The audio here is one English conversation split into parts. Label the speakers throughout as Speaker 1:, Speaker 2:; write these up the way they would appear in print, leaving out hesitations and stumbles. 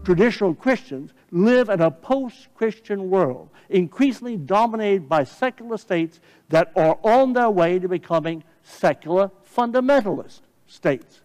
Speaker 1: traditional Christians live in a post-Christian world, increasingly dominated by secular states that are on their way to becoming secular fundamentalist states.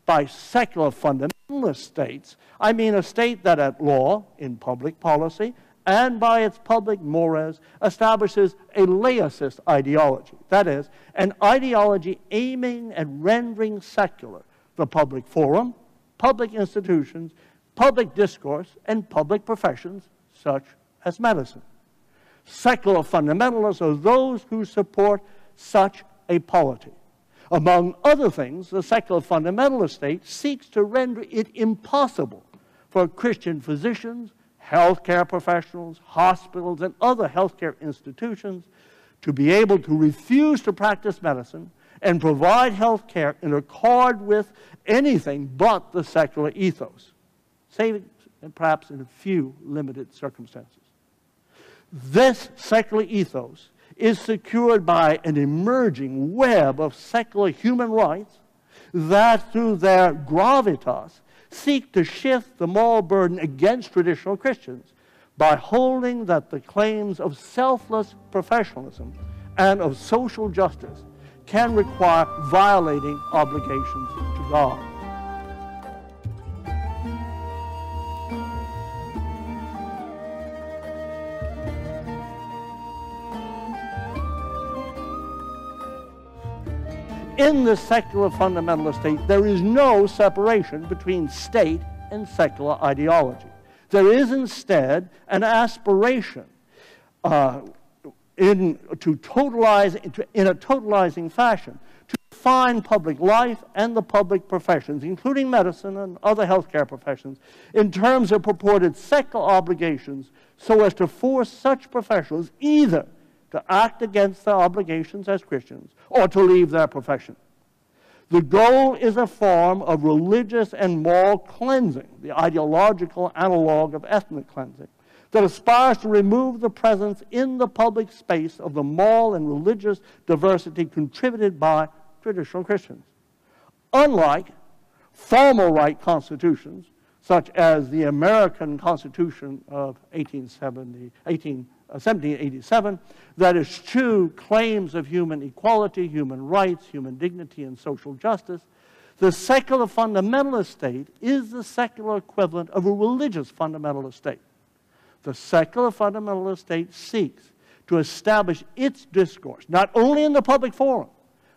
Speaker 1: By secular fundamentalist states, I mean a state that at law, in public policy, and by its public mores, establishes a laicist ideology. That is, an ideology aiming at rendering secular the public forum, public institutions, public discourse, and public professions, such as medicine. Secular fundamentalists are those who support such a polity. Among other things, the secular fundamentalist state seeks to render it impossible for Christian physicians, healthcare professionals, hospitals, and other healthcare institutions to be able to refuse to practice medicine and provide healthcare in accord with anything but the secular ethos, save perhaps in a few limited circumstances. This secular ethos is secured by an emerging web of secular human rights that, through their gravitas, seek to shift the moral burden against traditional Christians by holding that the claims of selfless professionalism and of social justice can require violating obligations to God. In the secular fundamentalist state, there is no separation between state and secular ideology. There is instead an aspiration in a totalizing fashion to define public life and the public professions, including medicine and other healthcare professions, in terms of purported secular obligations, so as to force such professionals either to act against their obligations as Christians or to leave their profession. The goal is a form of religious and moral cleansing, the ideological analog of ethnic cleansing, that aspires to remove the presence in the public space of the moral and religious diversity contributed by traditional Christians. Unlike formal right constitutions, such as the American Constitution of 1787, that eschew claims of human equality, human rights, human dignity, and social justice, the secular fundamentalist state is the secular equivalent of a religious fundamentalist state. The secular fundamentalist state seeks to establish its discourse, not only in the public forum,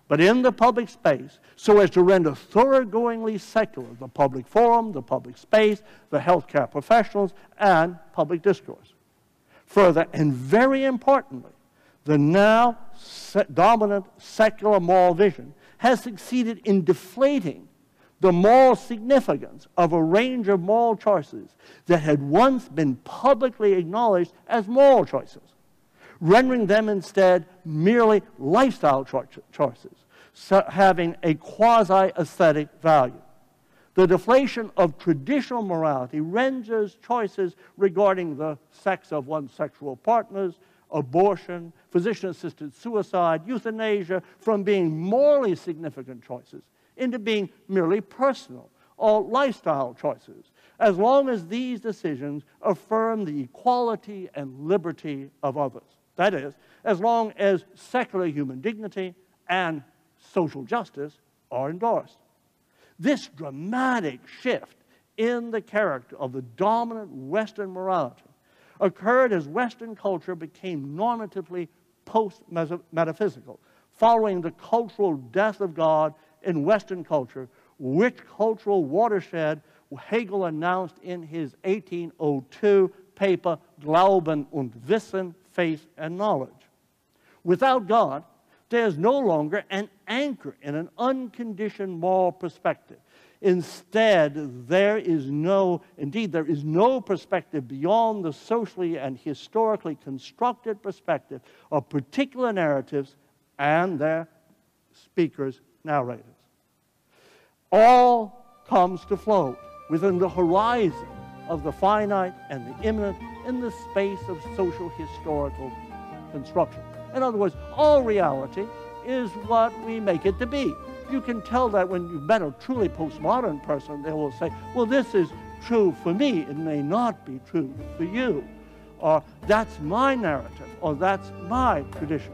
Speaker 1: but in the public space, so as to render thoroughgoingly secular the public forum, the public space, the healthcare professionals, and public discourse. Further, and very importantly, the now dominant secular moral vision has succeeded in deflating the moral significance of a range of moral choices that had once been publicly acknowledged as moral choices, rendering them instead merely lifestyle choices, having a quasi-aesthetic value. The deflation of traditional morality renders choices regarding the sex of one's sexual partners, abortion, physician-assisted suicide, euthanasia, from being morally significant choices into being merely personal or lifestyle choices, as long as these decisions affirm the equality and liberty of others. That is, as long as secular human dignity and social justice are endorsed. This dramatic shift in the character of the dominant Western morality occurred as Western culture became normatively post-metaphysical, following the cultural death of God in Western culture, which cultural watershed Hegel announced in his 1802 paper Glauben und Wissen, Faith and Knowledge. Without God, there is no longer an anchor in an unconditioned moral perspective. Instead, there is no perspective beyond the socially and historically constructed perspective of particular narratives and their speakers' narrators. All comes to float within the horizon of the finite and the immanent in the space of social historical construction. In other words, all reality is what we make it to be. You can tell that when you've met a truly postmodern person, they will say, well, this is true for me, it may not be true for you. Or that's my narrative, or that's my tradition.